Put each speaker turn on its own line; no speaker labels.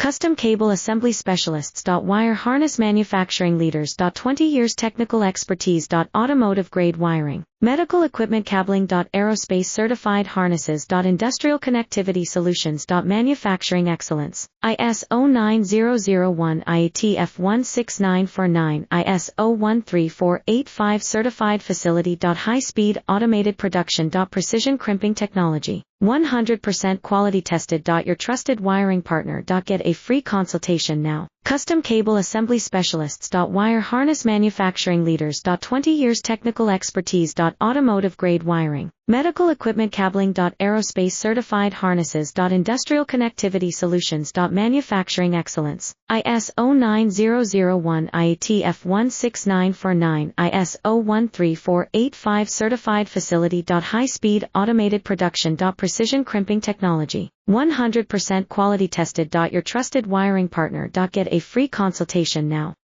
Custom cable assembly specialists. Wire harness manufacturing leaders. 20 years technical expertise. Automotive grade wiring, medical equipment cabling. Aerospace certified harnesses. Industrial connectivity solutions. Manufacturing excellence. ISO 9001 IATF 16949 ISO 13485 certified facility. High speed automated production. Precision crimping technology. 100% quality tested. Your trusted wiring partner. Get a free consultation now. Custom cable assembly specialists. Wire harness manufacturing leaders. 20 years technical expertise. Automotive grade wiring, medical equipment cabling. Aerospace certified harnesses. Industrial connectivity solutions. Manufacturing excellence. ISO 9001 IATF 16949 ISO 13485 certified facility. High speed automated production. Precision crimping technology. 100% quality tested. Your trusted wiring partner. Get a free consultation now.